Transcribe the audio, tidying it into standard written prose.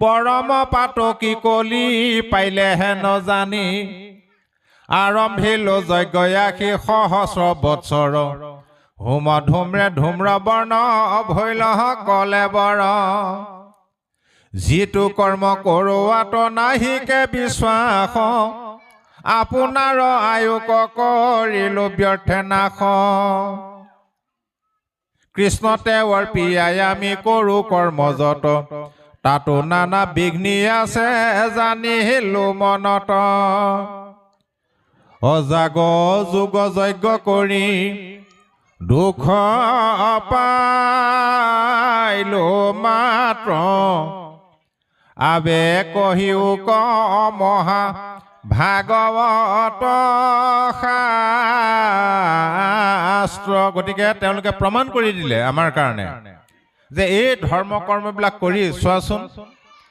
পৰম পাতকী কলি পাইলেহে নজানি আৰম্ভিলো যজ্ঞয়াসী সহস্ৰ বৎসৰ হোম ধূম্ৰে ধূম্ৰ বৰ্ণ ভৈল কলে বৰ যিটো কৰ্ম কৰোৱাত নাহিকে বিশ্বাস আপোনাৰ আয়ুক কৰিলো ব্যৰ্থে নাশ কৃষ্ণ তেওঁৰ পিয়াই আমি কৰো কৰ্মযত তাতো নানা বিঘ্নি আছে জানিলো মনত অজাগ যোগ যজ্ঞ কৰি দুখ পাইলো মাত্ৰ আবে কহিও ক মহা ভাগৱত শাস্ত্ৰ গতিকে তেওঁলোকে প্ৰমাণ কৰি দিলে আমাৰ কাৰণে যে এই ধৰ্ম কৰ্মবিলাক কৰি চোৱাচোন